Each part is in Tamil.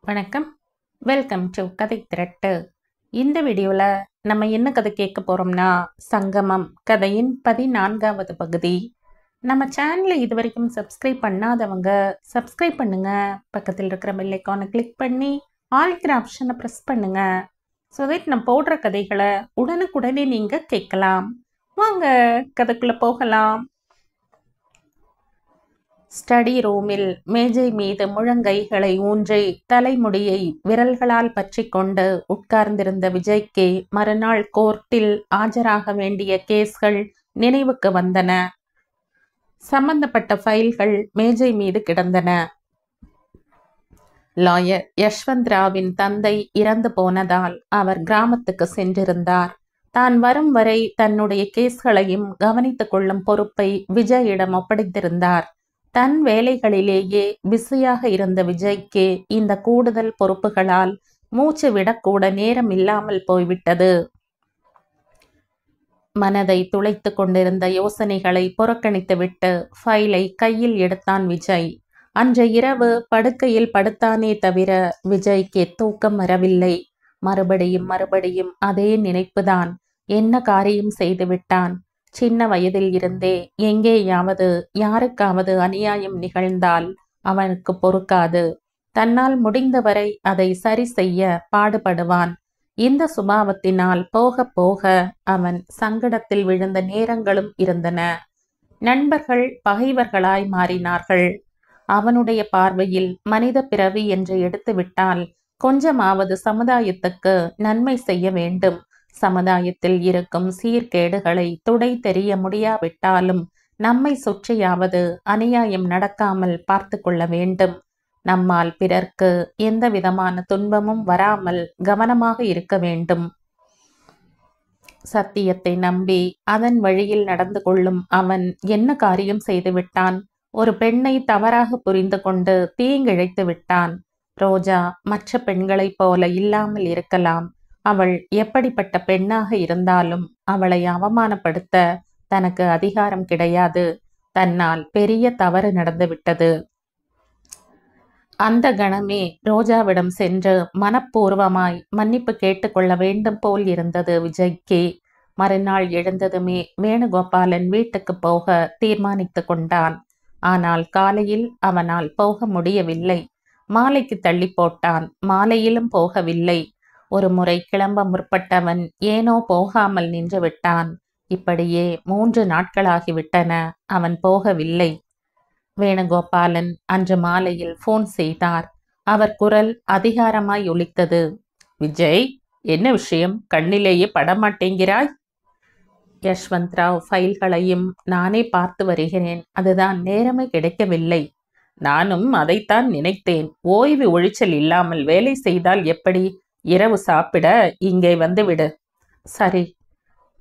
வணக்கம். வெல்கம் டு கதை திரட்டு. இந்த வீடியோவில் நம்ம என்ன கதை கேட்க போகிறோம்னா, சங்கமம் கதையின் 14வது பகுதி. நம்ம சேனலை இது வரைக்கும் சப்ஸ்கிரைப் பண்ணாதவங்க சப்ஸ்கிரைப் பண்ணுங்க. பக்கத்தில் இருக்கிற பெல் ஐக்கானை கிளிக் பண்ணி ஆல்கிற ஆப்ஷனை ப்ரெஸ் பண்ணுங்க. ஸோ தட் நம்ம போடுற கதைகளை உடனுக்குடனே நீங்கள் கேட்கலாம். வாங்க கதைக்குள்ளே போகலாம். ஸ்டடி ரூமில் மேஜை மீது முழங்கைகளை ஊன்றி தலைமுடியை விரல்களால் பற்றி கொண்டு உட்கார்ந்திருந்த விஜய்க்கு மறுநாள் கோர்ட்டில் ஆஜராக வேண்டிய கேஸ்கள் நினைவுக்கு வந்தன. சம்பந்தப்பட்ட ஃபைல்கள் மேஜை மீது கிடந்தன. லாயர் யஷ்வந்த் ராவின் தந்தை இறந்து போனதால் அவர் கிராமத்துக்கு சென்றிருந்தார். தான் வரும் வரை தன்னுடைய கேஸ்களையும் கவனித்துக் கொள்ளும் பொறுப்பை விஜயிடம் ஒப்படைத்திருந்தார். தன் வேலைகளிலேயே பிஸியாக இருந்த விஜய்க்கு இந்த கூடுதல் பொறுப்புகளால் மூச்சு விடக்கூட நேரம் இல்லாமல் போய்விட்டது. மனதை துளைத்து கொண்டிருந்த யோசனைகளை புறக்கணித்துவிட்டு ஃபைலை கையில் எடுத்தான் விஜய். அன்று இரவு படுக்கையில் படுத்தானே தவிர விஜய்க்கு தூக்கம் வரவில்லை. மறுபடியும் அதே நினைப்புதான். என்ன காரியம் செய்து விட்டான்? சின்ன வயதில் இருந்தே எங்கேயாவது யாருக்காவது அநியாயம் நிகழ்ந்தால் அவனுக்கு பொறுக்காது. தன்னால் முடிந்தவரை அதை சரி செய்ய பாடுபடுவான். இந்த சுபாவத்தினால் போக போக அவன் சங்கடத்தில் விழுந்த நேரங்களும் இருந்தன. நண்பர்கள் பகைவர்களாய் மாறினார்கள். அவனுடைய பார்வையில் மனித பிறவி என்று எடுத்துவிட்டால் கொஞ்சமாவது சமுதாயத்துக்கு நன்மை செய்ய வேண்டும். சமுதாயத்தில் இருக்கும் சீர்கேடுகளை துடை தெரிய முடியாவிட்டாலும் நம்மை சுற்றியாவது அநியாயம் நடக்காமல் பார்த்து கொள்ள வேண்டும். நம்மால் பிறர்க்கு எந்த விதமான துன்பமும் வராமல் கவனமாக இருக்க வேண்டும். சத்தியத்தை நம்பி அதன் வழியில் நடந்து கொள்ளும் அவன் என்ன காரியம் செய்துவிட்டான்? ஒரு பெண்ணை தவறாக புரிந்து கொண்டு தீங்கிழைத்து விட்டான். ரோஜா மற்ற பெண்களைப் போல இல்லாமல் இருக்கலாம். அவள் எப்படிப்பட்ட பெண்ணாக இருந்தாலும் அவளை அவமானப்படுத்த தனக்கு அதிகாரம் கிடையாது. தன்னால் பெரிய தவறு நடந்துவிட்டது. அந்த கணமே ரோஜாவிடம் சென்று மனப்பூர்வமாய் மன்னிப்பு கேட்டுக்கொள்ள வேண்டும் போல் இருந்தது விஜய்க்கு. மறுநாள் எழுந்ததுமே வேணுகோபாலன் வீட்டுக்கு போக தீர்மானித்து கொண்டான். ஆனால் காலையில் அவனால் போக முடியவில்லை. மாலைக்கு தள்ளி போட்டான். மாலையிலும் போகவில்லை. ஒரு முறை கிளம்ப முற்பட்டவன் ஏனோ போகாமல் நின்று விட்டான். இப்படியே 3 நாட்களாகிவிட்டன. அவன் போகவில்லை. வேணுகோபாலன் அன்று மாலையில் போன் செய்தார். அவர் குரல் அதிகாரமாய் ஒலித்தது. விஜய், என்ன விஷயம்? கண்ணிலேயே படமாட்டேங்கிறாய்? யஷ்வந்த் ராவ் ஃபைல்களையும் நானே பார்த்து வருகிறேன். அதுதான் நேரமே கிடைக்கவில்லை. நானும் அதைத்தான் நினைத்தேன். ஓய்வு ஒழிச்சல் இல்லாமல் வேலை செய்தால் எப்படி? இரவு சாப்பிட இங்கே வந்துவிடு. சரி.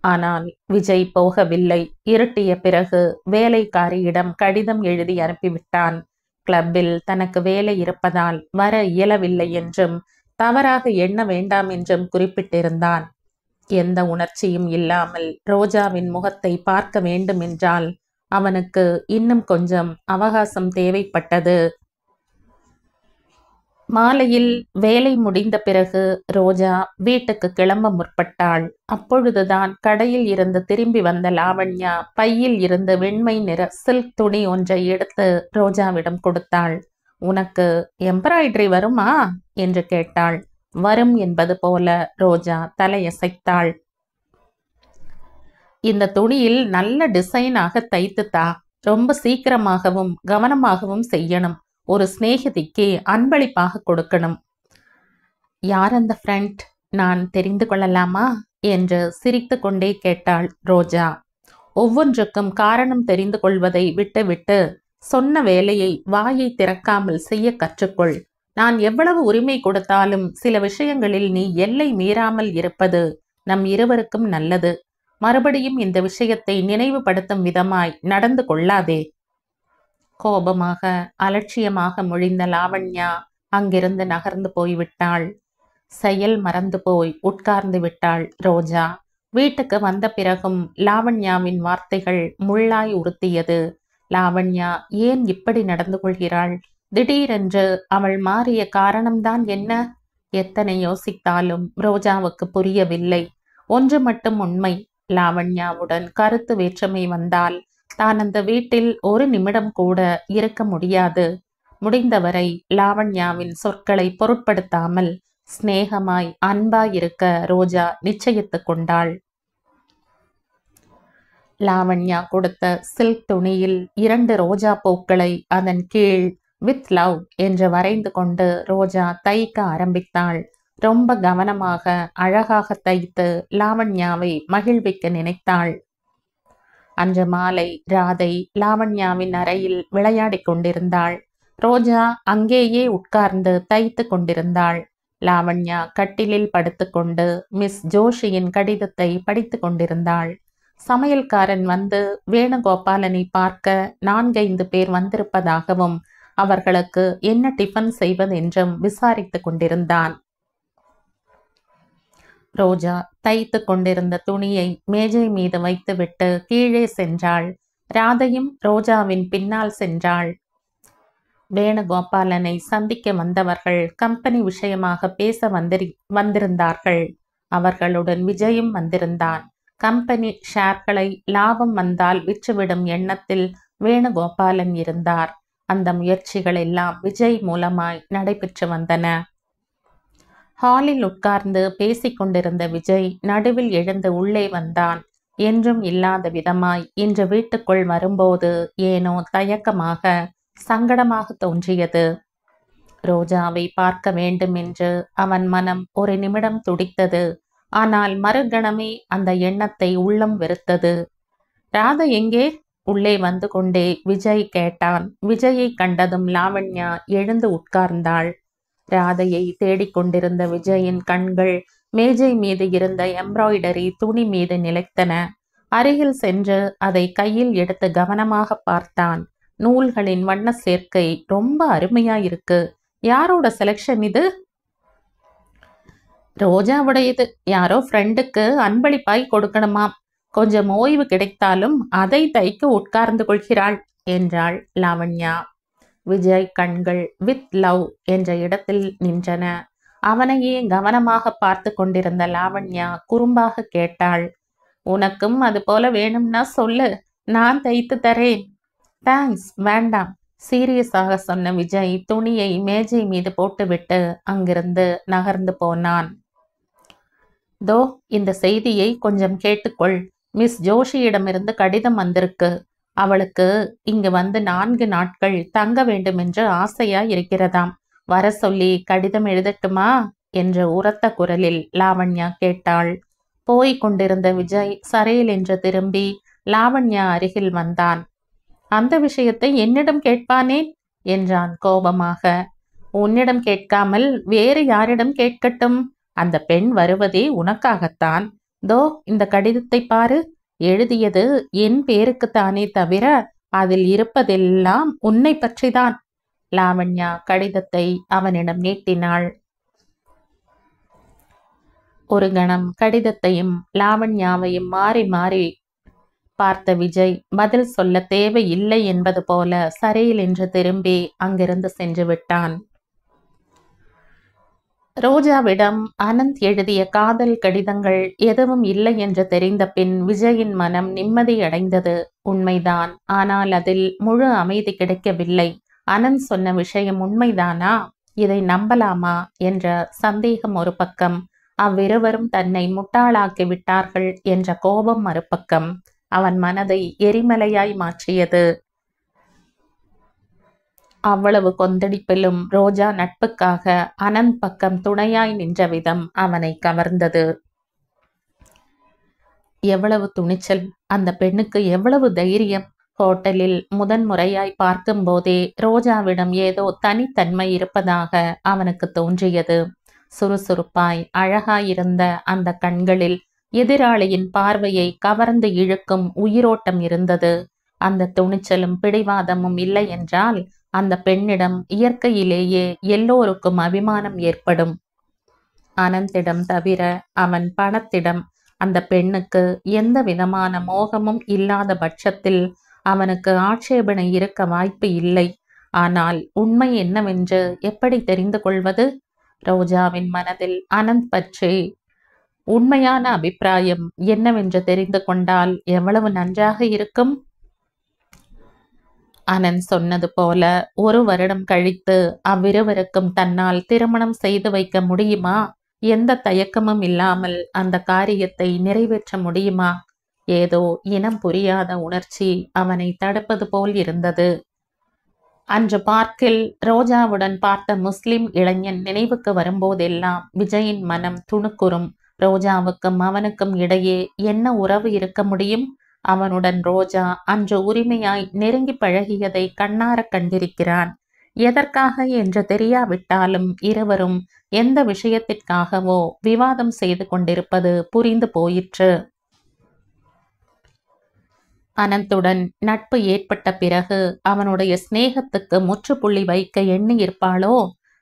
ஆனால் விஜய் போகவில்லை. இருட்டிய பிறகு வேலைக்காரியிடம் கடிதம் எழுதி அனுப்பிவிட்டான். கிளப்பில் தனக்கு வேலை இருப்பதால் வர இயலவில்லை என்றும் தவறாக எண்ண வேண்டாம் என்றும் குறிப்பிட்டிருந்தான். எந்த உணர்ச்சியும் இல்லாமல் ரோஜாவின் முகத்தை பார்க்க வேண்டும் என்றால் அவனுக்கு இன்னும் கொஞ்சம் அவகாசம் தேவைப்பட்டது. மாலையில் வேலை முடிந்த பிறகு ரோஜா வீட்டுக்கு கிளம்ப முற்பட்டாள். அப்பொழுதுதான் கடையில் இருந்து திரும்பி வந்த லாவண்யா பையில் இருந்து வெண்மை நிற சில்க் துணி ஒன்றை எடுத்து ரோஜாவிடம் கொடுத்தாள். உனக்கு எம்ப்ராய்டரி வருமா என்று கேட்டாள். வரும் என்பது போல ரோஜா தலையசைத்தாள். இந்த துணியில் நல்ல டிசைனாக தைத்துத்தா. ரொம்ப சீக்கிரமாகவும் கவனமாகவும் செய்யணும். ஒரு சிநேகிதிக்கு அன்பளிப்பாக கொடுக்கணும். யார் அந்த ஃப்ரெண்ட்? நான் தெரிந்து கொள்ளலாமா என்று சிரித்து கொண்டே கேட்டாள் ரோஜா. ஒவ்வொன்றுக்கும் காரணம் தெரிந்து கொள்வதை விட்டுவிட்டு சொன்ன வேலையை வாயை திறக்காமல் செய்ய கற்றுக்கொள். நான் எவ்வளவு உரிமை கொடுத்தாலும் சில விஷயங்களில் நீ எல்லை மீறாமல் இருப்பது நம் இருவருக்கும் நல்லது. மறுபடியும் இந்த விஷயத்தை நினைவுபடுத்தும் விதமாய் நடந்து கொள்ளாதே. கோபமாக அலட்சியமாக மொழிந்த லாவண்யா அங்கிருந்து நகர்ந்து போய்விட்டாள். செயல் மறந்து போய் உட்கார்ந்து விட்டாள் ரோஜா. வீட்டுக்கு வந்த பிறகும் லாவண்யாவின் வார்த்தைகள் முள்ளாய் உறுத்தியது. லாவண்யா ஏன் இப்படி நடந்து கொள்கிறாள்? திடீரென்று அவள் மாறிய காரணம்தான் என்ன? எத்தனை யோசித்தாலும் ரோஜாவுக்கு புரியவில்லை. ஒன்று மட்டும் உண்மை, லாவண்யாவுடன் கருத்து வேற்றுமை வந்தால் தான் அந்த வீட்டில் ஒரு நிமிடம் கூட இருக்க முடியாது. முடிந்தவரை லாவண்யாவின் சொற்களை பொருட்படுத்தாமல் சிநேகமாய் அன்பாய் இருக்க ரோஜா நிச்சயித்துக் கொண்டாள். லாவண்யா கொடுத்த சில்க் துணியில் 2 ரோஜா பூக்களை அதன் கீழ் வித் லவ் என்று வரைந்து கொண்டு ரோஜா தைக்க ஆரம்பித்தாள். ரொம்ப கவனமாக அழகாக தைத்து லாவண்யாவை மகிழ்விக்க நினைத்தாள். அன்று மாலை ராதை லாவண்யாவின் அறையில் விளையாடிக் கொண்டிருந்தாள். ரோஜா அங்கேயே உட்கார்ந்து தைத்து கொண்டிருந்தாள். லாவண்யா கட்டிலில் படுத்துக்கொண்டு மிஸ் ஜோஷியின் கடிதத்தை படித்து கொண்டிருந்தாள். சமையல்காரன் வந்து வேணுகோபாலனை பார்க்க 4-5 பேர் வந்திருப்பதாகவும் அவர்களுக்கு என்ன டிஃபன் செய்வதென்றும் விசாரித்துக் கொண்டிருந்தான். ரோஜா தைத்து கொண்டிருந்த துணியை மேஜை மீது வைத்துவிட்டு கீழே சென்றாள். ராதையும் ரோஜாவின் பின்னால் சென்றாள். வேணுகோபாலனை சந்திக்க வந்தவர்கள் கம்பெனி விஷயமாக பேச வந்திருந்தார்கள். அவர்களுடன் விஜயும் வந்திருந்தான். கம்பெனி ஷேர்களை லாபம் வந்தால் விற்றுவிடும் எண்ணத்தில் வேணுகோபாலன் இருந்தார். அந்த முயற்சிகள் எல்லாம் விஜய் மூலமாய் நடைபெற்று வந்தன. ஹாலில் உட்கார்ந்து பேசிக்கொண்டிருந்த விஜய் நடுவில் எழுந்து உள்ளே வந்தான். என்றும் இல்லாத விதமாய் இன்று வீட்டுக்குள் வரும்போது ஏனோ தயக்கமாக சங்கடமாக தோன்றியது. ரோஜாவை பார்க்க வேண்டும் என்று அவன் மனம் ஒரு நிமிடம் துடித்தது. ஆனால் மறுகணமே அந்த எண்ணத்தை உள்ளம் வெறுத்தது. ராதை எங்கே? உள்ளே வந்து கொண்டே விஜய் கேட்டான். விஜயை கண்டதும் லாவண்யா எழுந்து உட்கார்ந்தாள். ராதையை தேடிக்கொண்டிருந்த விஜயின் கண்கள் மேஜை மீது இருந்த எம்ப்ராய்டரி துணி மீது நிலைத்தன. அருகில் சென்று அதை கையில் எடுத்து கவனமாக பார்த்தான். நூல்களின் வண்ண சேர்க்கை ரொம்ப அருமையாயிருக்கு. யாரோட செலக்ஷன் இது? ரோஜாவுடையது. யாரோ ஃப்ரெண்டுக்கு அன்பளிப்பாய் கொடுக்கணுமாம். கொஞ்சம் ஓய்வு கிடைத்தாலும் அதை தைக்க உட்கார்ந்து கொள்கிறாள் என்றாள் லாவண்யா. விஜய் கண்கள் வித் லவ் என்ற இடத்தில் நின்றன. அவனையே கவனமாக பார்த்து கொண்டிருந்த லாவண்யா குறும்பாக கேட்டாள். உனக்கும் அது போல வேணும்னா சொல்லு, நான் தைத்து தரேன். தேங்க்ஸ், வேண்டாம், சீரியஸாக சொன்ன விஜய் துணியை மேஜை மீது போட்டுவிட்டு அங்கிருந்து நகர்ந்து போனான். தோ இந்த செய்தியை கொஞ்சம் கேட்டுக்கொள். மிஸ் ஜோஷியிடமிருந்து கடிதம் வந்திருக்கு. அவளுக்கு இங்கு வந்து 4 நாட்கள் தங்க வேண்டும் என்று ஆசையா இருக்கிறதாம். வர சொல்லி கடிதம் எழுதட்டுமா என்று உரத்த குரலில் லாவண்யா கேட்டாள். போய்க் கொண்டிருந்த விஜய் சரையில் என்று திரும்பி லாவண்யா அருகில் வந்தான். அந்த விஷயத்தை என்னிடம் கேட்பானேன் என்றான் கோபமாக. உன்னிடம் கேட்காமல் வேறு யாரிடம் கேட்கட்டும்? அந்த பெண் வருவதே உனக்காகத்தான். தோ இந்த கடிதத்தை பாரு. எழுதியது என் பேருக்குத்தானே தவிர அதில் இருப்பதெல்லாம் உன்னை பற்றிதான். லாவண்யா கடிதத்தை அவனிடம் நீட்டினாள். ஒரு கணம் கடிதத்தையும் லாவண்யாவையும் மாறி மாறி பார்த்த விஜய் பதில் சொல்ல தேவையில்லை என்பது போல சரையில் என்று திரும்பி அங்கிருந்து சென்று விட்டான். ரோஜாவிடம் அனந்த் எழுதிய காதல் கடிதங்கள் எதுவும் இல்லை என்று தெரிந்த பின் விஜயின் மனம் நிம்மதியடைந்தது. உண்மைதான். ஆனால் அதில் முழு அமைதி கிடைக்கவில்லை. அனந்த் சொன்ன விஷயம் உண்மைதானா? இதை நம்பலாமா என்ற சந்தேகம் ஒரு பக்கம். அவ்விருவரும் தன்னை முட்டாளாக்கி விட்டார்கள் என்ற கோபம் மறுபக்கம். அவன் மனதை எரிமலையாய் மாற்றியது. அவ்வளவு கொந்தளிப்பிலும் ரோஜா நட்புக்காக அனந்த் பக்கம் துணையாய் நின்ற விதம் அவனை கவர்ந்தது. எவ்வளவு துணிச்சல்! அந்த பெண்ணுக்கு எவ்வளவு தைரியம்! ஹோட்டலில் முதன்முறையாய் பார்க்கும் போதே ரோஜாவிடம் ஏதோ தனித்தன்மை இருப்பதாக அவனுக்கு தோன்றியது. சுறுசுறுப்பாய் அழகாயிருந்த அந்த கண்களில் எதிராளியின் பார்வையை கவர்ந்து இழுக்கும் உயிரோட்டம் இருந்தது. அந்த துணிச்சலும் பிடிவாதமும் இல்லை என்றால் அந்த பெண்ணிடம் இயற்கையிலேயே எல்லோருக்கும் அபிமானம் ஏற்படும். அனந்திடம் தவிர அவன் பணத்திடம் அந்த பெண்ணுக்கு எந்த விதமான மோகமும் இல்லாத பட்சத்தில் அவனுக்கு ஆட்சேபனை இருக்க வாய்ப்பு இல்லை. ஆனால் உண்மை என்னவென்று எப்படி தெரிந்து கொள்வது? ரோஜாவின் மனதில் அனந்த் பற்றி உண்மையான அபிப்பிராயம் என்னவென்று தெரிந்து கொண்டால் எவ்வளவு நன்றாக இருக்கும். அனந்த் சொன்னது போல 1 வருடம் கழித்து அவ்விருவருக்கும் தன்னால் திருமணம் செய்து வைக்க முடியுமா? எந்த தயக்கமும் இல்லாமல் அந்த காரியத்தை நிறைவேற்ற முடியுமா? ஏதோ இனம் புரியாத உணர்ச்சி அவனை தடுப்பது போல் இருந்தது. அன்று பார்க்கில் ரோஜாவுடன் பார்த்த முஸ்லிம் இளைஞன் நினைவுக்கு வரும்போதெல்லாம் விஜயின் மனம் துணுக்குறும். ரோஜாவுக்கும் அவனுக்கும் இடையே என்ன உறவு இருக்க முடியும்? அவனுடன் ரோஜா அன்று உரிமையாய் நெருங்கி பழகியதை கண்ணார கண்டிருக்கிறான். எதற்காக என்று தெரியாவிட்டாலும் இருவரும் எந்த விஷயத்திற்காகவோ விவாதம் செய்து கொண்டிருப்பது புரிந்து போயிற்று. அனந்துடன் நட்பு ஏற்பட்ட பிறகு அவனுடைய சிநேகத்துக்கு முற்றுப்புள்ளி வைக்க எண்ணியிருப்பாளோ?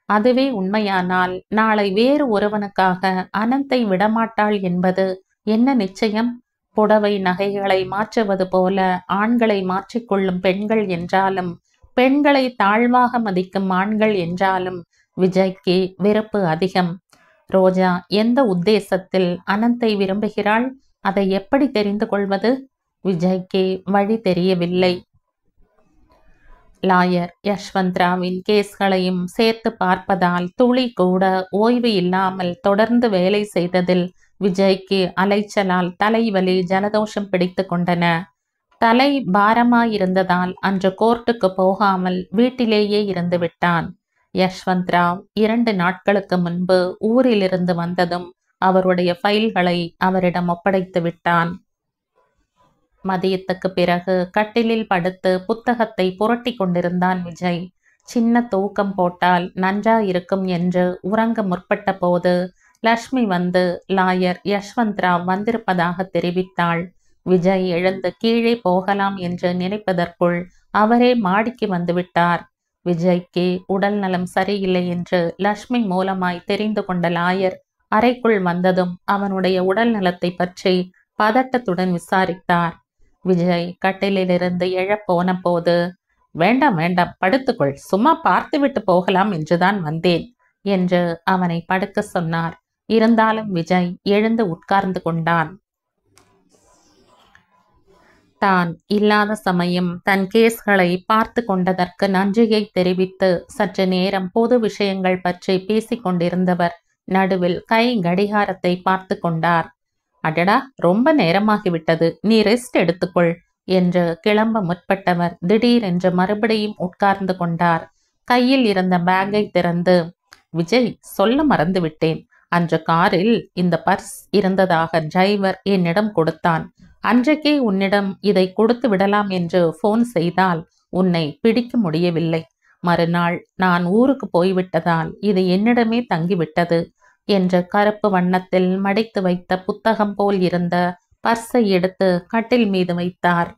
அதுவே உண்மையானால் நாளை வேறு ஒருவனுக்காக அனந்தை விடமாட்டாள் என்பது என்ன நிச்சயம்? புடவை நகைகளை மாற்றுவது போல ஆண்களை மாற்றிக்கொள்ளும் பெண்கள் என்றாலும், பெண்களை தாழ்வாக மதிக்கும் ஆண்கள் என்றாலும் விஜய்க்கு வெறுப்பு அதிகம். ரோஜா எந்த உத்தேசத்தில் அனந்தை விரும்புகிறாள்? அதை எப்படி தெரிந்து கொள்வது? விஜய்க்கு வழி தெரியவில்லை. லாயர் யஷ்வந்த்ராவின் கேஸ்களையும் சேர்த்து பார்ப்பதால் துளி கூட ஓய்வு இல்லாமல் தொடர்ந்து வேலை செய்ததில் விஜய்க்கு அலைச்சலால் தலைவலி ஜலதோஷம் பிடித்து கொண்டன. தலை பாரமாயிருந்ததால் அன்று கோர்ட்டுக்கு போகாமல் வீட்டிலேயே இருந்து விட்டான். யஷ்வந்த்ராவ் 2 நாட்களுக்கு முன்பு ஊரிலிருந்து வந்ததும் அவருடைய ஃபைல்களை அவரிடம் ஒப்படைத்து விட்டான். மதியத்துக்கு பிறகு கட்டிலில் படுத்து புத்தகத்தை புரட்டி கொண்டிருந்தான் விஜய். சின்ன தூக்கம் போட்டால் நன்றாயிருக்கும் என்று உறங்க முற்பட்ட போது லக்ஷ்மி வந்து லாயர் யஷ்வந்த்ராவ் வந்திருப்பதாக தெரிவித்தாள். விஜய் எழுந்து கீழே போகலாம் என்று நினைப்பதற்குள் அவரே மாடிக்கு வந்துவிட்டார். விஜய்க்கு உடல் நலம் சரியில்லை என்று லக்ஷ்மி மூலமாய் தெரிந்து கொண்ட லாயர் அறைக்குள் வந்ததும் அவனுடைய உடல் நலத்தை பற்றி பதட்டத்துடன் விசாரித்தார். விஜய் கட்டிலிருந்து எழப்போன போது, வேண்டாம் வேண்டாம், படுத்துக்கொள், சும்மா பார்த்துவிட்டு போகலாம் என்றுதான் வந்தேன் என்று அவனை படுக்க சொன்னார். இருந்தாலும் விஜய் எழுந்து உட்கார்ந்து கொண்டான். தான் இல்லாத சமயம் தன் கேஸ்களை பார்த்து கொண்டதற்கு நன்றியை தெரிவித்து சற்று நேரம் பொது விஷயங்கள் பற்றி பேசிக் கொண்டிருந்தவர் நடுவில் கை கடிகாரத்தை பார்த்து கொண்டார். அடடா, ரொம்ப நேரமாகிவிட்டது, நீ ரெஸ்ட் எடுத்துக்கொள் என்று கிளம்ப முற்பட்டவர் திடீரென்று மறுபடியும் உட்கார்ந்து கொண்டார். கையில் இருந்த பேக்கை திறந்து, விஜய், சொல்ல மறந்துவிட்டேன், அன்று காரில் இந்த பர்ஸ் இருந்ததாக டிரைவர் என்னிடம் கொடுத்தான். அன்றைக்கே உன்னிடம் இதை கொடுத்து விடலாம் என்று போன் செய்தால் உன்னை பிடிக்க முடியவில்லை. மறுநாள் நான் ஊருக்கு போய்விட்டதால் இது என்னிடமே தங்கிவிட்டது என்று கருப்பு வண்ணத்தில் மடித்து வைத்த புத்தகம் போல் இருந்த பர்ஸை எடுத்து கட்டில் மீது வைத்தார்.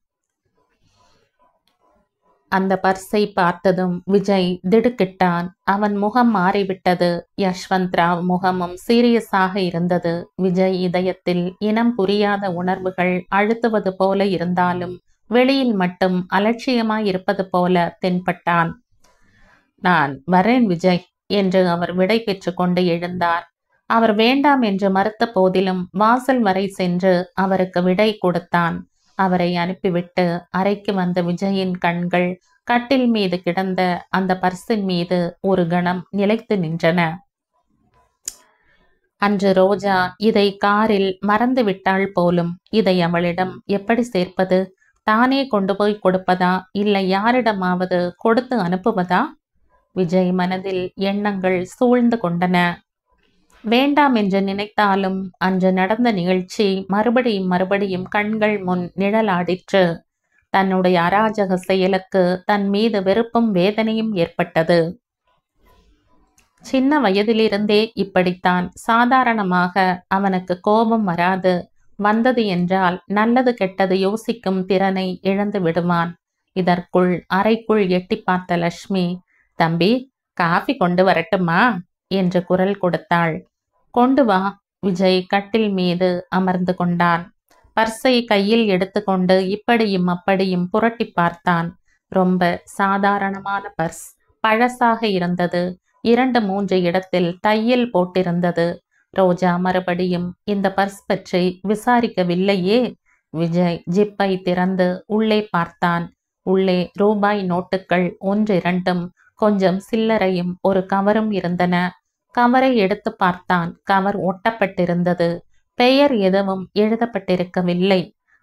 அந்த பர்ஸை பார்த்ததும் விஜய் திடுக்கிட்டான். அவன் முகம் மாறிவிட்டது. யஷ்வந்த்ராவ் முகமும் சீரியஸாக இருந்தது. விஜய் இதயத்தில் இனம் புரியாத உணர்வுகள் அழுத்துவது போல இருந்தாலும் வெளியில் மட்டும் அலட்சியமாய் இருப்பது போல தென்பட்டான். நான் வரேன் விஜய் என்று அவர் விடை பெற்று கொண்டு எழுந்தார். அவர் வேண்டாம் என்று மறுத்த போதிலும் வாசல் வரை சென்று அவருக்கு விடை கொடுத்தான். அவரை அனுப்பிவிட்டு அறைக்கு வந்த விஜயின் கண்கள் கட்டில் மீது கிடந்த அந்த பர்சின் மீது ஒரு கணம் நிலைத்து நின்றன. அன்று ரோஜா இதை காரில் மறந்து விட்டாள் போலும். இதை அவளிடம் எப்படி சேர்ப்பது? தானே கொண்டு போய் கொடுப்பதா, இல்லை யாரிடமாவது கொடுத்து அனுப்புவதா? விஜய் மனதில் எண்ணங்கள் சூழ்ந்து கொண்டன. வேண்டாம் என்று நினைத்தாலும் அன்று நடந்த நிகழ்ச்சி மறுபடியும் கண்கள் முன் நிழலாடிற்று. தன்னுடைய அராஜக செயலுக்கு தன் மீது வெறுப்பும் வேதனையும் ஏற்பட்டது. சின்ன வயதிலிருந்தே இப்படித்தான். சாதாரணமாக அவனுக்கு கோபம் வராது. வந்தது என்றால் நல்லது கெட்டது யோசிக்கும் திறனை இழந்து விடுவான். இதற்குள் அறைக்குள் எட்டி பார்த்த லக்ஷ்மி, தம்பி, காஃபி கொண்டு வரட்டுமா என்று குரல் கொடுத்தாள். கொண்டு வா. விஜய் கட்டில் மீது அமர்ந்து கொண்டான். பர்ஸை கையில் எடுத்துக்கொண்டு இப்படியும் அப்படியும் புரட்டி பார்த்தான். ரொம்ப சாதாரணமான பர்ஸ். பழசாக இருந்தது. 2-3 இடத்தில் தையல் போட்டிருந்தது. ரோஜா மறுபடியும் இந்த பர்ஸ் பற்றி விசாரிக்கவில்லையே. விஜய் ஜிப்பை திறந்து உள்ளே பார்த்தான். உள்ளே ரூபாய் நோட்டுகள் 1-2, கொஞ்சம் சில்லறையும் ஒரு கவரும் இருந்தன. கவரை எடுத்து பார்த்தான். கவர் ஒட்டப்பட்டிருந்தது. பெயர் எதுவும் எழுதப்பட்டிருக்கவில்லை.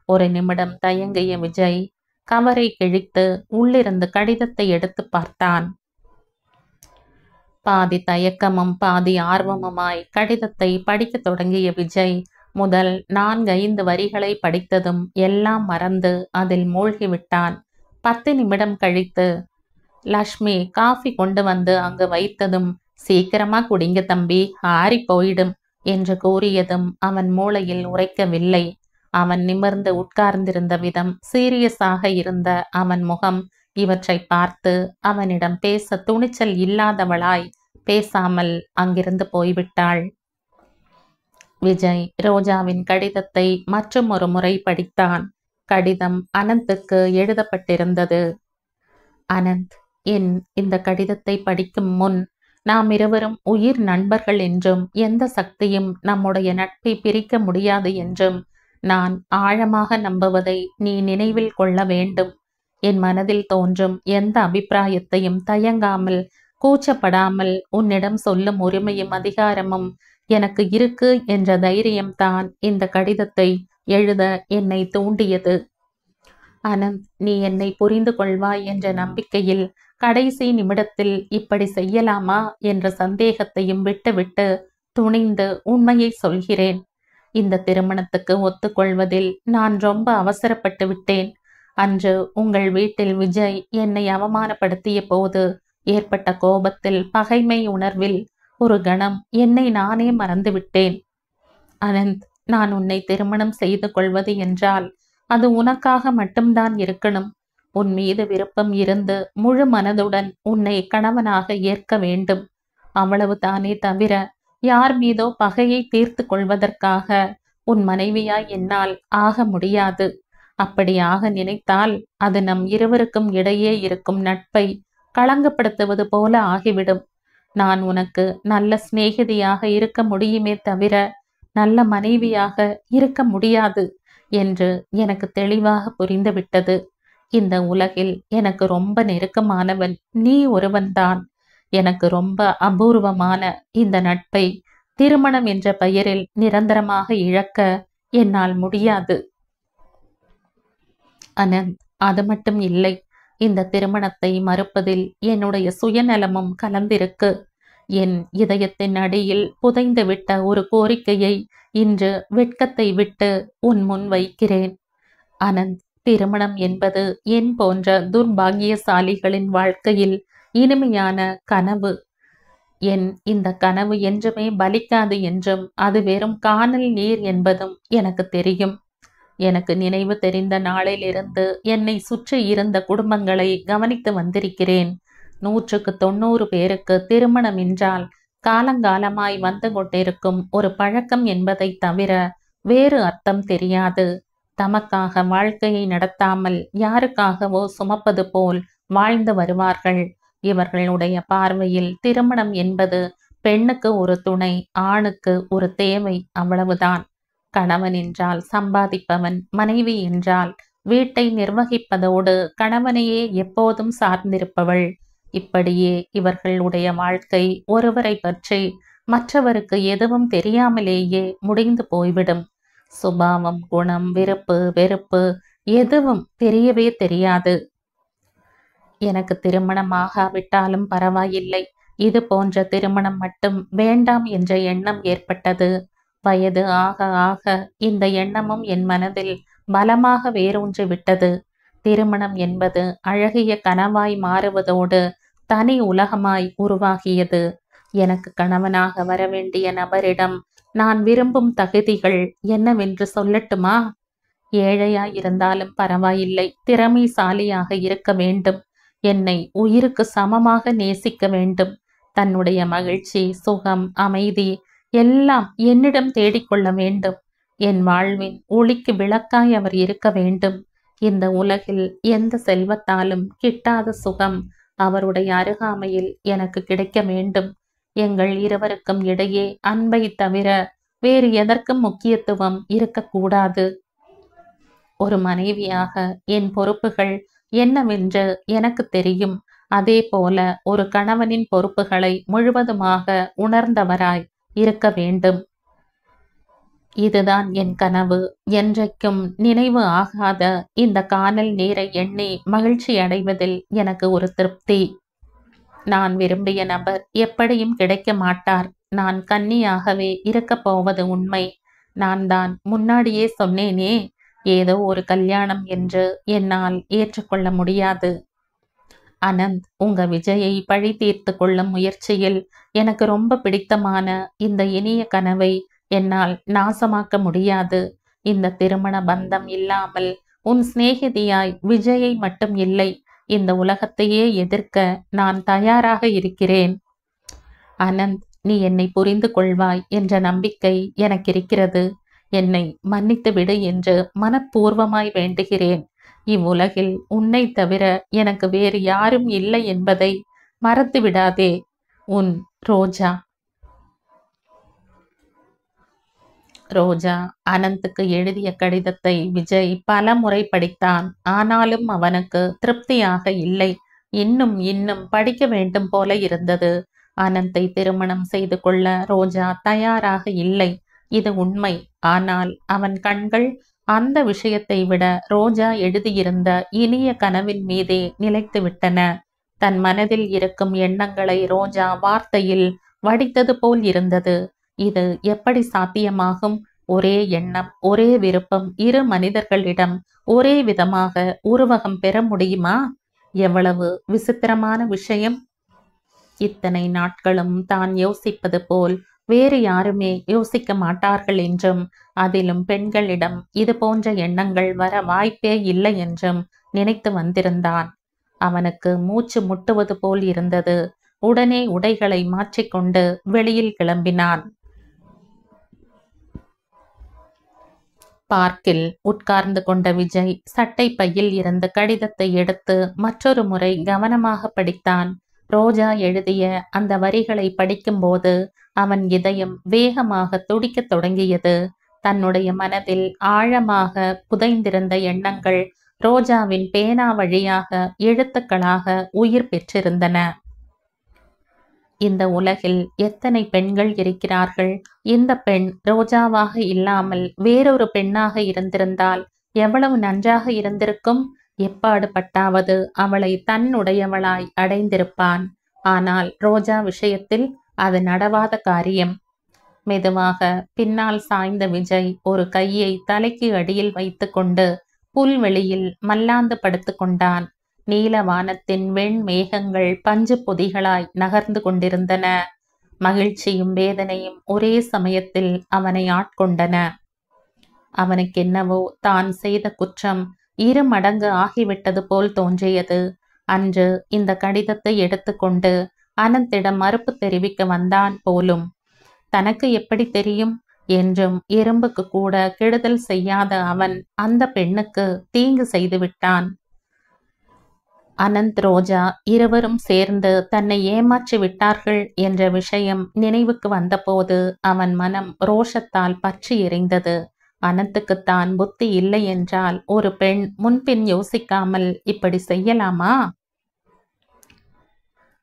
ஒரு நிமிடம் தயங்கிய விஜய் கவரை கிழித்து உள்ளிருந்து கடிதத்தை எடுத்து பார்த்தான். பாதி தயக்கமும் பாதி ஆர்வமுமாய் கடிதத்தை படிக்கத் தொடங்கிய விஜய் முதல் 4-5 வரிகளை படித்ததும் எல்லாம் மறந்து அதில் மூழ்கிவிட்டான். 10 நிமிடம் கழித்து லக்ஷ்மி காஃபி கொண்டு வந்து அங்கு வைத்ததும், சீக்கிரமா குடிங்க தம்பி, ஆறி போயிடும் என்று கூறியதும் அவன் மூளையில் உரைக்கவில்லை. அவன் நிமிர்ந்து உட்கார்ந்திருந்த விதம், சீரியஸாக இருந்த அவன் முகம் இவற்றை பார்த்து அவனிடம் பேச துணிச்சல் இல்லாதவளாய் பேசாமல் அங்கிருந்து போய்விட்டாள். விஜய் ரோஜாவின் கடிதத்தை மற்றும் ஒரு முறை படித்தான். கடிதம் அனந்துக்கு எழுதப்பட்டிருந்தது. அனந்த், இந்த கடிதத்தை படிக்கும் முன் நாம் இருவரும் உயிர் நண்பர்கள் என்றும் எந்த சக்தியும் நம்முடைய நட்பை பிரிக்க முடியாது என்றும் நான் ஆழமாக நம்புவதை நீ நினைவில் கொள்ள வேண்டும். என் மனதில் தோன்றும் எந்த அபிப்பிராயத்தையும் தயங்காமல் கூச்சப்படாமல் உன்னிடம் சொல்லும் உரிமையும் அதிகாரமும் எனக்கு இருக்கு என்ற தைரியம்தான் இந்த கடிதத்தை எழுத என்னை தூண்டியது. அனந்த், நீ என்னை புரிந்து கொள்வாய் என்ற நம்பிக்கையில் கடைசி நிமிடத்தில் இப்படி செய்யலாமா என்ற சந்தேகத்தையும் விட்டுவிட்டு துணிந்து உண்மையை சொல்கிறேன். இந்த திருமணத்துக்கு ஒத்துக்கொள்வதில் நான் ரொம்ப அவசரப்பட்டு விட்டேன். அன்று உங்கள் வீட்டில் விஜய் என்னை அவமானப்படுத்திய போது ஏற்பட்ட கோபத்தில், பகைமை உணர்வில் ஒரு கணம் என்னை நானே மறந்துவிட்டேன். அனந்த், நான் உன்னை திருமணம் செய்து கொள்வது என்றால் அது உனக்காக மட்டும்தான் இருக்கணும். உன் மீது விருப்பம் இருந்து முழு மனதுடன் உன்னை கணவனாக ஏற்க வேண்டும். அவ்வளவு தானே தவிர யார் மீதோ பகையை தீர்த்து கொள்வதற்காக உன் மனைவியாய் என்னால் ஆக முடியாது. அப்படி ஆக நினைத்தால் அது நம் இருவருக்கும் இடையே இருக்கும் நட்பை களங்கப்படுத்துவது போல ஆகிவிடும். நான் உனக்கு நல்ல சிநேகிதியாக இருக்க முடியுமே தவிர நல்ல மனைவியாக இருக்க முடியாது என்று எனக்கு தெளிவாக புரிந்துவிட்டது. இந்த உலகில் எனக்கு ரொம்ப நெருக்கமானவன் நீ ஒருவன்தான். எனக்கு ரொம்ப அபூர்வமான இந்த நட்பை திருமணம் என்ற பெயரில் நிரந்தரமாக இழக்க என்னால் முடியாது. அனந்த், அது மட்டும் இல்லை, இந்த திருமணத்தை மறுப்பதில் என்னுடைய சுயநலமும் கலந்திருக்கு. என் இதயத்தின் அடியில் புதைந்துவிட்ட ஒரு கோரிக்கையை இன்று வெட்கத்தை விட்டு உன் முன் வைக்கிறேன். அனந்த், திருமணம் என்பது என் போன்ற துர்பாகியசாலிகளின் வாழ்க்கையில் இனிமையான கனவு. இந்த கனவு என்றுமே பலிக்காது என்றும் அது வெறும் கானல் நீர் என்பதும் எனக்கு தெரியும். எனக்கு நினைவு தெரிந்த நாளிலிருந்து என்னை சுற்றி இருந்த குடும்பங்களை கவனித்து வந்திருக்கிறேன். 100-90 பேருக்கு திருமணம் என்றால் காலங்காலமாய் வந்து கொண்டிருக்கும் ஒரு பழக்கம் என்பதை தவிர வேறு அர்த்தம் தெரியாது. தமக்காக வாழ்க்கையை நடத்தாமல் யாருக்காகவோ சுமப்பது போல் வாழ்ந்து வருவார்கள். இவர்களுடைய பார்வையில் திருமணம் என்பது பெண்ணுக்கு ஒரு துணை, ஆணுக்கு ஒரு தேவை, அவ்வளவுதான். கணவன் என்றால் சம்பாதிப்பவன், மனைவி என்றால் வீட்டை நிர்வகிப்பதோடு கணவனையே எப்போதும் சார்ந்திருப்பவள். இப்படியே இவர்களுடைய வாழ்க்கை ஒருவரை பற்றி மற்றவருக்கு எதுவும் தெரியாமலேயே முடிந்து போய்விடும். சுபாவம், குணம், விருப்பு வெறுப்பு எதுவும் தெரியவே தெரியாது. எனக்கு திருமணம் ஆகாவிட்டாலும் பரவாயில்லை, இது போன்ற திருமணம் மட்டும் வேண்டாம் என்ற எண்ணம் ஏற்பட்டது. வயது ஆக ஆக இந்த எண்ணமும் என் மனதில் பலமாக வேரூன்றி விட்டது. திருமணம் என்பது அழகிய கனவாய் மாறுவதோடு தனி உலகமாய் உருவாகியது. எனக்கு கணவனாக வரவேண்டிய நபரிடம் நான் விரும்பும் தகுதிகள் என்னவென்று சொல்லட்டுமா? ஏழையாய் இருந்தாலும் பரவாயில்லை, திறமைசாலியாக இருக்க வேண்டும். என்னை உயிருக்கு சமமாக நேசிக்க வேண்டும். தன்னுடைய மகிழ்ச்சி, சுகம், அமைதி எல்லாம் என்னிடம் தேடிக்கொள்ள வேண்டும். என் வாழ்வின் ஒளிக்கு விளக்காய் அவர் இருக்க வேண்டும். இந்த உலகில் எந்த செல்வத்தாலும் கிட்டாத சுகம் அவருடைய அருகாமையில் எனக்கு கிடைக்க வேண்டும். எங்கள் இருவருக்கும் இடையே அன்பை தவிர வேறு எதற்கும் முக்கியத்துவம் இருக்கக்கூடாது. ஒரு மனைவியாக என் பொறுப்புகள் என்னவென்று எனக்கு தெரியும். அதே போல ஒரு கணவனின் பொறுப்புகளை முழுவதுமாக உணர்ந்தவராய் இருக்க வேண்டும். இதுதான் என் கனவு. என்றைக்கும் நினைவு ஆகாத இந்த கானல் நீரை எண்ணி மகிழ்ச்சி அடைவதில் எனக்கு ஒரு திருப்தி. நான் விரும்பிய நபர் எப்படியும் கிடைக்க மாட்டார். நான் கன்னியாகவே இருக்கப் போவது உண்மை. நான் தான் முன்னாடியே சொன்னேனே, ஏதோ ஒரு கல்யாணம் என்று என்னால் ஏற்றுக்கொள்ள முடியாது. அனந்த், உங்க விஜயை பழி தீர்த்து கொள்ளும் முயற்சியில் எனக்கு ரொம்ப பிடித்தமான இந்த இனிய கனவை என்னால் நாசமாக்க முடியாது. இந்த திருமண பந்தம் இல்லாமல் உன் சிநேகிதியாய் விஜயை மட்டும் இல்லை, இந்த உலகத்தையே எதிர்க்க நான் தயாராக இருக்கிறேன். அனந்த், நீ என்னை புரிந்து கொள்வாய் என்ற நம்பிக்கை எனக்கு இருக்கிறது. என்னை மன்னித்து விடு என்று மனப்பூர்வமாய் வேண்டுகிறேன். இவ்வுலகில் உன்னை தவிர எனக்கு வேறு யாரும் இல்லை என்பதை மறந்து விடாதே. உன் ரோஜா. ரோஜா அனந்துக்கு எழுதிய கடிதத்தை விஜய் பல முறை படித்தான். ஆனாலும் அவனுக்கு திருப்தியாக இல்லை. இன்னும் படிக்க வேண்டும் போல இருந்தது. அனந்தை திருமணம் செய்து கொள்ள ரோஜா தயாராக இல்லை, இது உண்மை. ஆனால் அவன் கண்கள் அந்த விஷயத்தை விட ரோஜா எழுதியிருந்த இனிய கனவின் மீதே நிலைத்து விட்டன. தன் மனதில் இருக்கும் எண்ணங்களை ரோஜா வார்த்தையில் வடித்தது போல் இருந்தது. இது எப்படி சாத்தியமாகும்? ஒரே எண்ணம், ஒரே விருப்பம் இரு மனிதர்களிடம் ஒரே விதமாக உருவகம் பெற முடியுமா? எவ்வளவு விசித்திரமான விஷயம்! இத்தனை நாட்களும் தான் யோசிப்பது போல் வேறு யாருமே யோசிக்க மாட்டார்கள் என்றும், அதிலும் பெண்களிடம் இது போன்ற எண்ணங்கள் வர வாய்ப்பே இல்லை என்றும் நினைத்து வந்திருந்தான். அவனுக்கு மூச்சு முட்டுவது போல் இருந்தது. உடனே உடைகளை மாற்றிக்கொண்டு வெளியில் கிளம்பினான். பார்க்கில் உட்கார்ந்து கொண்ட விஜய் சட்டை பையில் இருந்த கடிதத்தை எடுத்து மற்றொரு முறை கவனமாக படித்தான். ரோஜா எழுதிய அந்த வரிகளை படிக்கும்போது அவன் இதயம் வேகமாக துடிக்கத் தொடங்கியது. தன்னுடைய மனதில் ஆழமாக புதைந்திருந்த எண்ணங்கள் ரோஜாவின் பேனா வழியாக எழுத்துக்களாக உயிர் பெற்றிருந்தன. இந்த உலகில் எத்தனை பெண்கள் இருக்கிறார்கள். இந்த பெண் ரோஜாவாக இல்லாமல் வேறொரு பெண்ணாக இருந்திருந்தால் எவ்வளவு நன்றாக இருந்திருக்கும். எப்பாடு பட்டாவது அவளை தன்னுடையவளாய் அடைந்திருப்பான். ஆனால் ரோஜா விஷயத்தில் அது நடவாத காரியம். மெதுவாக பின்னால் சாய்ந்த விஜய் ஒரு கையை தலைக்கு அடியில் வைத்து கொண்டு புல்வெளியில் மல்லாந்து படுத்து கொண்டான். நீல வானத்தின் வெண் மேகங்கள் பஞ்சு பொதிகளாய் நகர்ந்து கொண்டிருந்தன. மகிழ்ச்சியும் வேதனையும் ஒரே சமயத்தில் அவனை ஆட்கொண்டன. அவனுக்கென்னவோ தான் செய்த குற்றம் 2 மடங்கு ஆகிவிட்டது போல் தோன்றியது. அன்று இந்த கடிதத்தை எடுத்துக்கொண்டு அனந்திடம் மறுப்பு தெரிவிக்க வந்தான் போலும். தனக்கு எப்படி தெரியும்? என்றும் எறும்புக்கு கூட கெடுதல் செய்யாத அவன் அந்த பெண்ணுக்கு தீங்கு செய்து விட்டான். அனந்த், ரோஜா இருவரும் சேர்ந்து தன்னை ஏமாற்றி விட்டார்கள் என்ற விஷயம் நினைவுக்கு வந்தபோது அவன் மனம் ரோஷத்தால் பற்றி எரிந்தது. அனந்துக்குத்தான் புத்தி இல்லை என்றால் ஒரு பெண் முன்பின் யோசிக்காமல் இப்படி செய்யலாமா?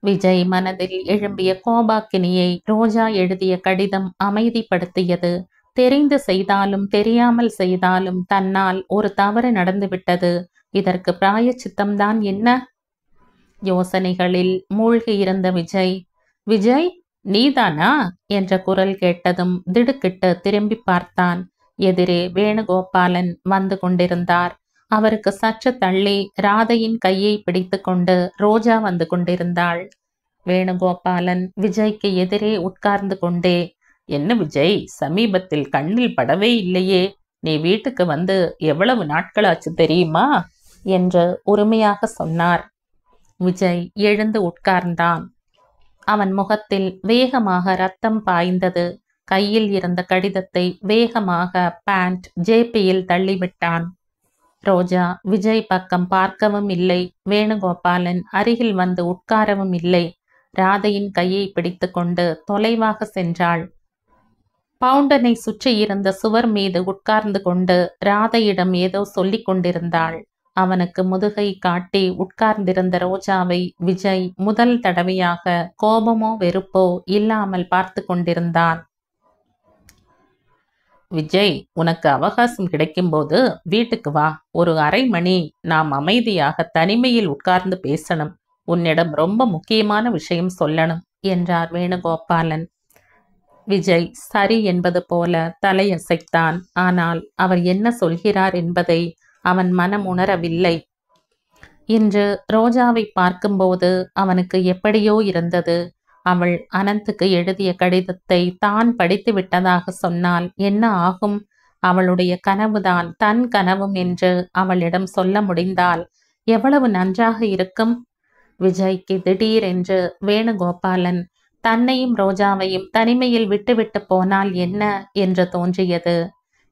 விஜய் மனதில் எழும்பிய கோபாக்கினியை ரோஜா எழுதிய கடிதம் அமைதிப்படுத்தியது. தெரிந்து செய்தாலும் தெரியாமல் செய்தாலும் தன்னால் ஒரு தவறு நடந்துவிட்டது. இதற்கு பிராயச்சித்தம்தான் என்ன? யோசனைகளில் மூழ்கியிருந்த விஜய், விஜய் நீதானா என்ற குரல் கேட்டதும் திடுக்கிட்டு திரும்பி பார்த்தான். எதிரே வேணுகோபாலன் வந்து கொண்டிருந்தார். அவருக்கு சற்று தள்ளி ராதையின் கையை பிடித்து கொண்டு ரோஜா வந்து கொண்டிருந்தாள். வேணுகோபாலன் விஜய்க்கு எதிரே உட்கார்ந்து கொண்டே, என்ன விஜய், சமீபத்தில் கண்ணில் படவே இல்லையே, நீ வீட்டுக்கு வந்து எவ்வளவு நாட்களாச்சு தெரியுமா என்று உரிமையாக சொன்னார். விஜய் எழுந்து உட்கார்ந்தான். அவன் முகத்தில் வேகமாக ரத்தம் பாய்ந்தது. கையில் இருந்த கடிதத்தை வேகமாக பேண்ட் ஜேபியில் தள்ளிவிட்டான். ரோஜா விஜய் பக்கம் பார்க்கவும் இல்லை. வேணுகோபாலன் அருகில் வந்து உட்காரவும் இல்லை. ராதையின் கையை பிடித்து கொண்டு தொலைவாக சென்றாள். பவுண்டனை சுற்றியிருந்த சுவர் மீது உட்கார்ந்து கொண்டு ராதையிடம் ஏதோ சொல்லிக் கொண்டிருந்தாள். அவனுக்கு முதுகை காட்டி உட்கார்ந்திருந்த ரோஜாவை விஜய் முதல் தடவையாக கோபமோ வெறுப்போ இல்லாமல் பார்த்து கொண்டிருந்தான். விஜய், உனக்கு அவகாசம் கிடைக்கும்போது வீட்டுக்கு வா. ஒரு அரை மணி நாம் அமைதியாக தனிமையில் உட்கார்ந்து பேசணும். உன்னிடம் ரொம்ப முக்கியமான விஷயம் சொல்லணும் என்றார் வேணுகோபாலன். விஜய் சரி என்பது போல தலையசைத்தான். ஆனால் அவர் என்ன சொல்கிறார் என்பதை அவன் மனம் உணரவில்லை. இன்று ரோஜாவை பார்க்கும்போது அவனுக்கு எப்படியோ இருந்தது. அவள் அனந்துக்கு எழுதிய கடிதத்தை தான் படித்து விட்டதாக சொன்னால் என்ன ஆகும்? அவளுடைய கனவுதான் தன் கனவும் என்று அவளிடம் சொல்ல முடிந்தால் எவ்வளவு நன்றாக இருக்கும். விஜய்க்கு திடீரென்று வேணுகோபாலன் தன்னையும் ரோஜாவையும் தனிமையில் விட்டுவிட்டு போனால் என்ன என்று தோன்றியது.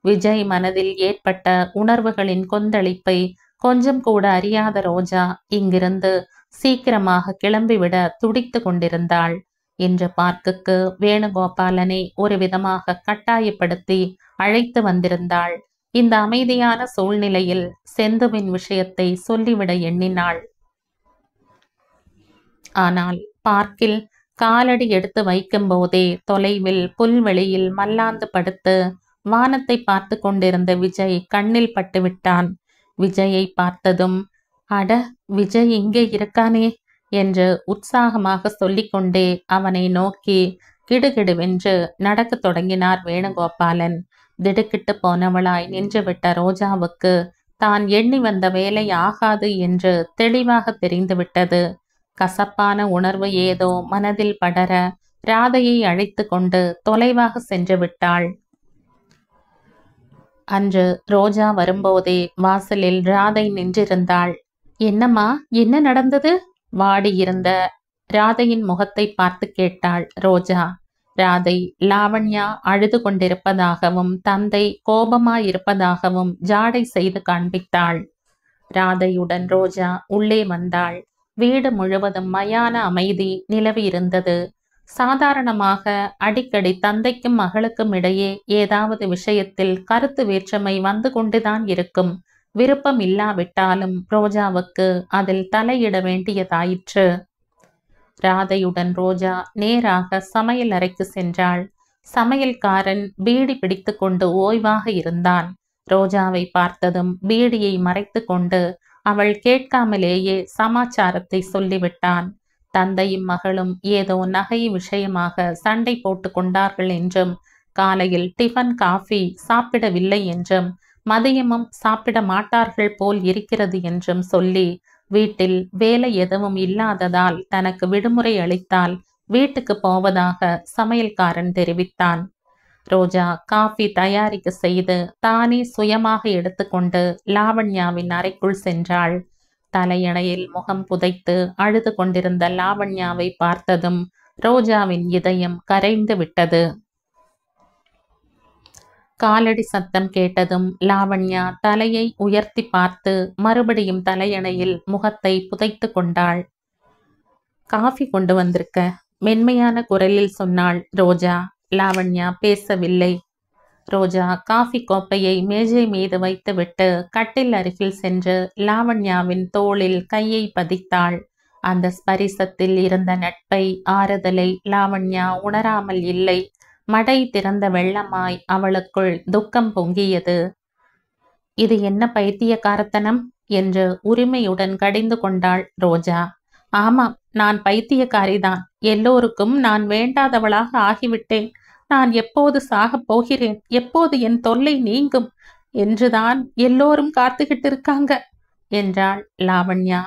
விஜய் மனதில் ஏற்பட்ட உணர்வுகளின் கொந்தளிப்பை கொஞ்சம் கூட அறியாத ரோஜா இங்கிருந்து சீக்கிரமாக கிளம்பிவிட துடித்து கொண்டிருந்தாள். இன்று பார்க்குக்கு வேணுகோபாலனை ஒரு விதமாக கட்டாயப்படுத்தி அழைத்து வந்திருந்தாள். இந்த அமைதியான சூழ்நிலையில் செந்துவின் விஷயத்தை சொல்லிவிட எண்ணினாள். ஆனால் பார்க்கில் காலடி எடுத்து வைக்கும் போதே தொலைவில் புல்வெளியில் மல்லாந்து படுத்து வானத்தை பார்த்து கொண்டிருந்த விஜய் கண்ணில் பட்டுவிட்டான். விஜயை பார்த்ததும், அட, விஜய் இங்கே இருக்கானே என்று உற்சாகமாக சொல்லிக்கொண்டே அவனை நோக்கி கிடுகிடுவென்று நடக்கத் தொடங்கினார் வேணுகோபாலன். திடுக்கிட்டு போனவளாய் நின்றுவிட்ட ரோஜாவுக்கு தான் எண்ணி வந்த வேலை ஆகாது என்று தெளிவாக தெரிந்துவிட்டது. கசப்பான உணர்வு ஏதோ மனதில் படர ராதையை அழைத்து கொண்டு தொலைவாக சென்று விட்டாள். அன்று ரோஜா வரும்போதே வாசலில் ராதை நின்றிருந்தாள். என்னம்மா, என்ன நடந்தது? வாடியிருந்த ராதையின் முகத்தை பார்த்து கேட்டாள் ரோஜா. ராதை லாவண்யா அழுது கொண்டிருப்பதாகவும் தந்தை கோபமாயிருப்பதாகவும் ஜாடை செய்து காண்பித்தாள். ராதையுடன் ரோஜா உள்ளே வந்தாள். வீடு முழுவதும் மயான அமைதி நிலவியிருந்தது. சாதாரணமாக அடிக்கடி தந்தைக்கும் மகளுக்கும் இடையே ஏதாவது விஷயத்தில் கருத்து வேற்றுமை வந்து கொண்டுதான் இருக்கும். விருப்பம் இல்லாவிட்டாலும் ரோஜாவுக்கு அதில் தலையிட வேண்டியதாயிற்று. ராதையுடன் ரோஜா நேராக சமையல் அறைக்கு சென்றாள். சமையல்காரன் பீடி பிடித்து கொண்டு ஓய்வாக இருந்தான். ரோஜாவை பார்த்ததும் பீடியை மறைத்து கொண்டு அவள் கேட்காமலேயே சமாச்சாரத்தை சொல்லிவிட்டான். தந்தையும் மகளும் ஏதோ நகை விஷயமாக சண்டை போட்டு கொண்டார்கள் என்றும், காலையில் டிஃபன் காஃபி சாப்பிடவில்லை என்றும், மதியமும் சாப்பிட மாட்டார்கள் போல் இருக்கிறது என்றும் சொல்லி வீட்டில் வேலை எதுவும் இல்லாததால் தனக்கு விடுமுறை அளித்தால் வீட்டுக்கு போவதாக சமையல்காரன் தெரிவித்தான். ரோஜா காஃபி தயாரிக்க செய்து தானே சுயமாக எடுத்துக்கொண்டு லாவண்யாவின் அறைக்குள் சென்றாள். தலையணையில் முகம் புதைத்து அழுது கொண்டிருந்த லாவண்யாவை பார்த்ததும் ரோஜாவின் இதயம் கரைந்து விட்டது. காலடி சத்தம் கேட்டதும் லாவண்யா தலையை உயர்த்தி பார்த்து மறுபடியும் தலையணையில் முகத்தை புதைத்து கொண்டாள். காஃபி கொண்டு வந்திருக்க, மென்மையான குரலில் சொன்னாள் ரோஜா. லாவண்யா பேசவில்லை. ரோஜா காஃபி கோப்பையை மேஜை மீது வைத்துவிட்டு கட்டில் அருகில் சென்று லாவண்யாவின் தோளில் கையை பதித்தாள். அந்த ஸ்பரிசத்தில் இருந்த நட்பை, ஆறுதலை லாவண்யா உணராமல் இல்லை. மடை திறந்த வெள்ளமாய் அவளுக்குள் துக்கம் பொங்கியது. இது என்ன பைத்தியக்காரத்தனம் என்று உரிமையுடன் கடிந்து கொண்டாள் ரோஜா. ஆமாம், நான் பைத்தியக்காரிதான். எல்லோருக்கும் நான் வேண்டாதவளாக ஆகிவிட்டேன். நான் எப்போது சாகப் போகிறேன், எப்போது என் தொல்லை நீங்கும் என்றுதான் எல்லோரும் காத்துக்கிட்டு இருக்காங்க என்றாள் லாவண்யா.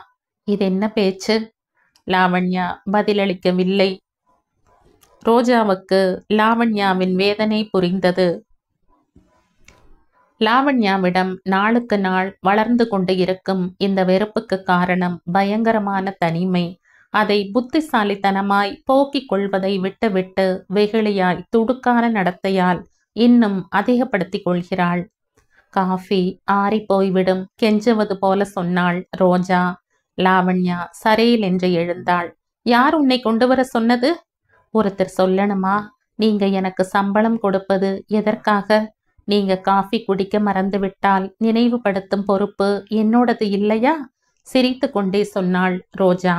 இதென்ன பேச்சு? லாவண்யா பதிலளிக்கவில்லை. ரோஜாவுக்கு லாவண்யாவின் வேதனை புரிந்தது. லாவண்யாவிடம் நாளுக்கு நாள் வளர்ந்து கொண்டு இருக்கும் இந்த வெறுப்புக்கு காரணம் பயங்கரமான தனிமை. அதை புத்திசாலித்தனமாய் போக்கிக் கொள்வதை விட்டுவிட்டு வெகுளியாய் துடுக்கான நடத்தையால் இன்னும் அதிகப்படுத்திக் கொள்கிறாள். காஃபி ஆறி போய்விடும் கெஞ்சுவது போல சொன்னாள் ரோஜா. லாவண்யா சரையில் என்று எழுந்தாள். யார் உன்னை கொண்டு வர சொன்னது? ஒருத்தர் சொல்லணுமா? நீங்க எனக்கு சம்பளம் கொடுப்பது எதற்காக? நீங்க காஃபி குடிக்க மறந்துவிட்டால் நினைவுபடுத்தும் பொறுப்பு என்னோடது இல்லையா? சிரித்து கொண்டே சொன்னாள் ரோஜா.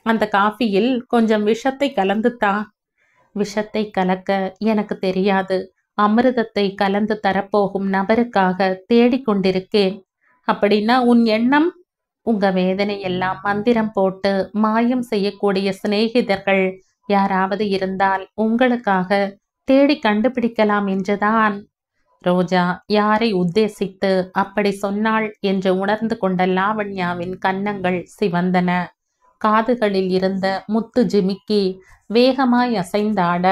அந்த காஃபியில் கொஞ்சம் விஷத்தை கலந்துத்தா. விஷத்தை கலக்க எனக்கு தெரியாது. அமிர்தத்தை கலந்து தரப்போகும் நபருக்காக தேடிக்கொண்டிருக்கேன். அப்படின்னா உன் எண்ணம்? உங்க வேதனை எல்லாம் மந்திரம் போட்டு மாயம் செய்யக்கூடிய சிநேகிதர்கள் யாராவது இருந்தால் உங்களுக்காக தேடி கண்டுபிடிக்கலாம் என்றுதான். ரோஜா யாரை உத்தேசித்து அப்படி சொன்னாள் என்று உணர்ந்து கொண்ட லாவண்யாவின் கன்னங்கள் சிவந்தன. காதுகளில் இருந்த முத்து ஜிமிக்கி வேகமாய் அசைந்தாட.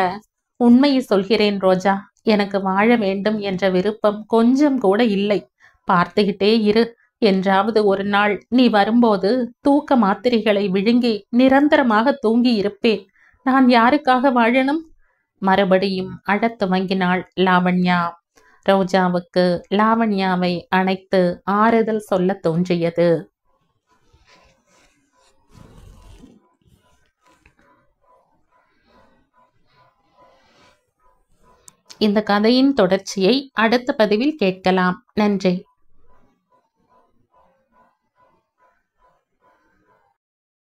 உண்மையை சொல்கிறேன் ரோஜா, எனக்கு வாழ வேண்டும் என்ற விருப்பம் கொஞ்சம் கூட இல்லை. பார்த்துக்கிட்டே இரு. என்றாவது ஒரு நாள் நீ வரும்போது தூக்க மாத்திரைகளை விழுங்கி நிரந்தரமாக தூங்கி இருப்பேன். நான் யாருக்காக வாழணும்? மறுபடியும் அழத் துவங்கினாள் லாவண்யா. ரோஜாவுக்கு லாவண்யாவை அணைத்து ஆறுதல் சொல்ல தோன்றியது. இந்த கதையின் தொடர்ச்சியை அடுத்த பதிவில் கேட்கலாம். நன்றி.